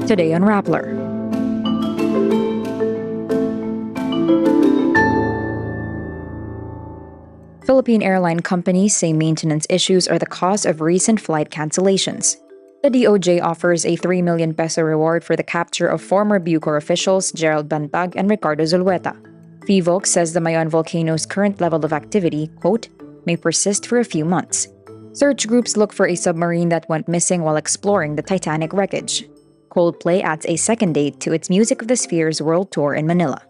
Today on Rappler. Philippine airline companies say maintenance issues are the cause of recent flight cancellations. The DOJ offers a 3 million peso reward for the capture of former Bucor officials Gerald Bantag and Ricardo Zulueta. PHIVOLC says the Mayon Volcano's current level of activity, quote, may persist for a few months. Search groups look for a submarine that went missing while exploring the Titanic wreckage. Coldplay adds a second date to its Music of the Spheres World Tour in Manila.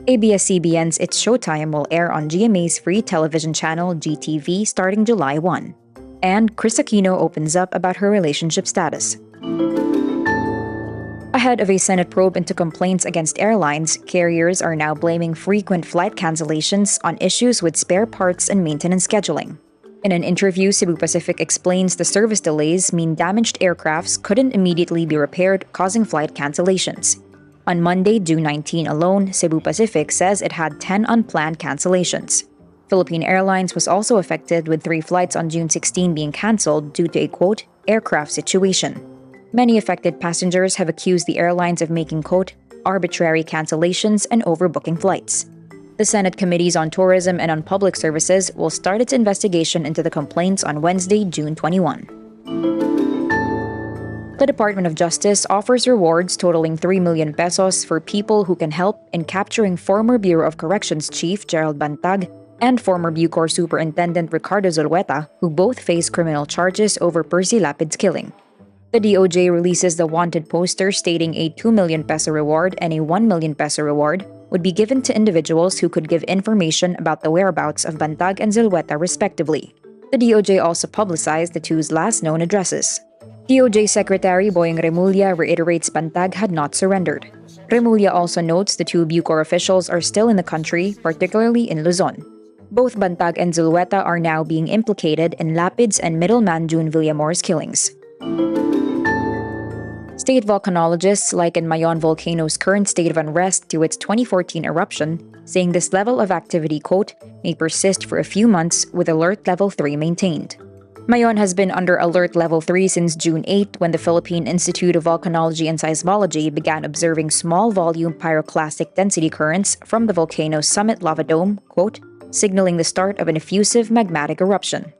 ABS-CBN's It's Showtime will air on GMA's free television channel GTV starting July 1. And Kris Aquino opens up about her relationship status. Ahead of a Senate probe into complaints against airlines, carriers are now blaming frequent flight cancellations on issues with spare parts and maintenance scheduling. In an interview, Cebu Pacific explains the service delays mean damaged aircrafts couldn't immediately be repaired, causing flight cancellations. On Monday, June 19 alone, Cebu Pacific says it had 10 unplanned cancellations. Philippine Airlines was also affected with 3 flights on June 16 being cancelled due to a, quote, aircraft situation. Many affected passengers have accused the airlines of making, quote, arbitrary cancellations and overbooking flights. The Senate Committees on Tourism and on Public Services will start its investigation into the complaints on Wednesday, June 21. The Department of Justice offers rewards totaling 3 million pesos for people who can help in capturing former Bureau of Corrections Chief Gerald Bantag and former Bucor Superintendent Ricardo Zulueta, who both face criminal charges over Percy Lapid's killing. The DOJ releases the wanted poster stating a 2 million peso reward and a 1 million peso reward would be given to individuals who could give information about the whereabouts of Bantag and Zulueta respectively. The DOJ also publicized the two's last known addresses. DOJ Secretary Boying Remulla reiterates Bantag had not surrendered. Remulla also notes the 2 Bucor officials are still in the country, particularly in Luzon. Both Bantag and Zulueta are now being implicated in Lapid's and middleman June Villamor's killings. State volcanologists liken Mayon Volcano's current state of unrest to its 2014 eruption, saying this level of activity, quote, may persist for a few months with alert level 3 maintained. Mayon has been under alert level 3 since June 8 when the Philippine Institute of Volcanology and Seismology began observing small-volume pyroclastic density currents from the volcano's summit lava dome, quote, signaling the start of an effusive magmatic eruption.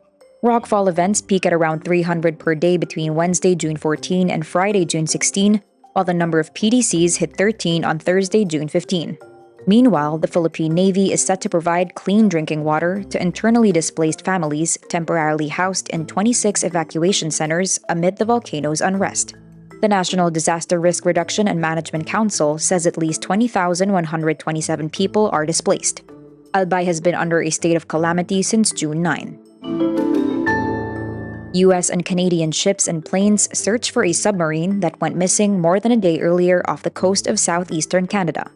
Rockfall events peak at around 300 per day between Wednesday, June 14 and Friday, June 16, while the number of PDCs hit 13 on Thursday, June 15. Meanwhile, the Philippine Navy is set to provide clean drinking water to internally displaced families temporarily housed in 26 evacuation centers amid the volcano's unrest. The National Disaster Risk Reduction and Management Council says at least 20,127 people are displaced. Albay has been under a state of calamity since June 9. U.S. and Canadian ships and planes search for a submarine that went missing more than a day earlier off the coast of southeastern Canada.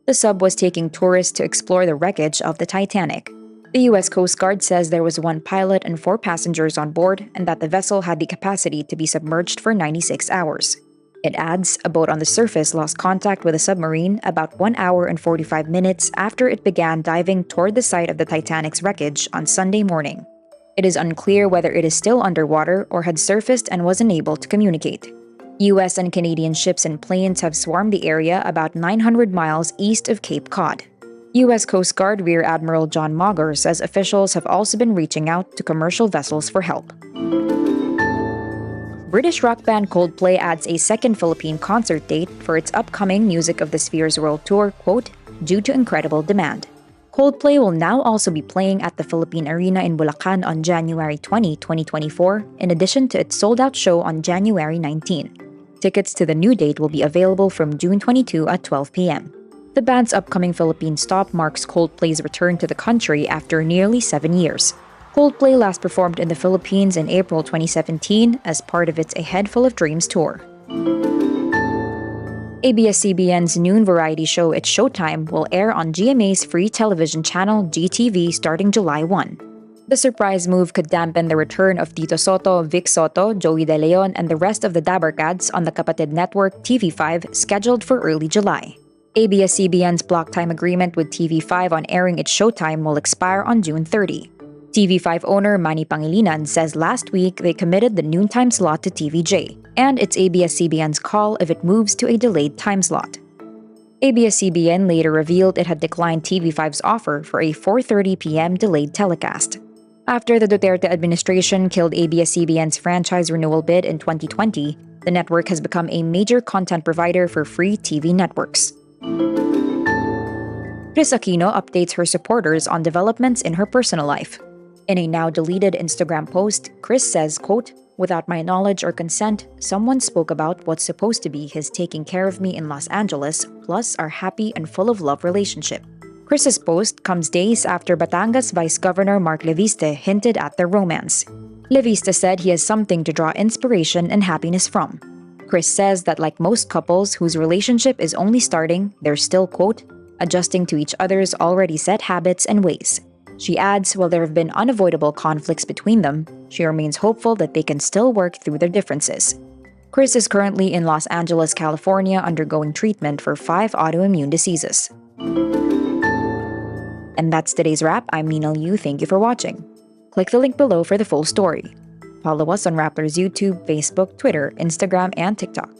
The sub was taking tourists to explore the wreckage of the Titanic. The U.S. Coast Guard says there was 1 pilot and 4 passengers on board and that the vessel had the capacity to be submerged for 96 hours. It adds, a boat on the surface lost contact with a submarine about 1 hour and 45 minutes after it began diving toward the site of the Titanic's wreckage on Sunday morning. It is unclear whether it is still underwater or had surfaced and was unable to communicate. U.S. and Canadian ships and planes have swarmed the area about 900 miles east of Cape Cod. U.S. Coast Guard Rear Admiral John Mauger says officials have also been reaching out to commercial vessels for help. British rock band Coldplay adds a second Philippine concert date for its upcoming Music of the Spheres World Tour, quote, due to incredible demand. Coldplay will now also be playing at the Philippine Arena in Bulacan on January 20, 2024, in addition to its sold-out show on January 19. Tickets to the new date will be available from June 22 at 12 p.m. The band's upcoming Philippine stop marks Coldplay's return to the country after nearly 7 years. Coldplay last performed in the Philippines in April 2017 as part of its A Head Full of Dreams tour. ABS-CBN's noon variety show It's Showtime will air on GMA's free television channel GTV starting July 1. The surprise move could dampen the return of Tito Soto, Vic Soto, Joey De Leon, and the rest of the Dabarkads on the Kapatid Network TV5 scheduled for early July. ABS-CBN's block time agreement with TV5 on airing It's Showtime will expire on June 30. TV5 owner Manny Pangilinan says last week they committed the noontime slot to TVJ. and it's ABS-CBN's call if it moves to a delayed time slot. ABS-CBN later revealed it had declined TV5's offer for a 4:30 p.m. delayed telecast. After the Duterte administration killed ABS-CBN's franchise renewal bid in 2020, the network has become a major content provider for free TV networks. Kris Aquino updates her supporters on developments in her personal life. In a now-deleted Instagram post, Kris says, quote, "Without my knowledge or consent, someone spoke about what's supposed to be his taking care of me in Los Angeles, plus our happy and full of love relationship." Kris's post comes days after Batangas Vice Governor Mark Leviste hinted at their romance. Leviste said he has something to draw inspiration and happiness from. Kris says that like most couples whose relationship is only starting, they're still, quote, "adjusting to each other's already set habits and ways." She adds, while there have been unavoidable conflicts between them, she remains hopeful that they can still work through their differences. Kris is currently in Los Angeles, California, undergoing treatment for 5 autoimmune diseases. And that's today's wrap. I'm Nina Liu. Thank you for watching. Click the link below for the full story. Follow us on Rappler's YouTube, Facebook, Twitter, Instagram, and TikTok.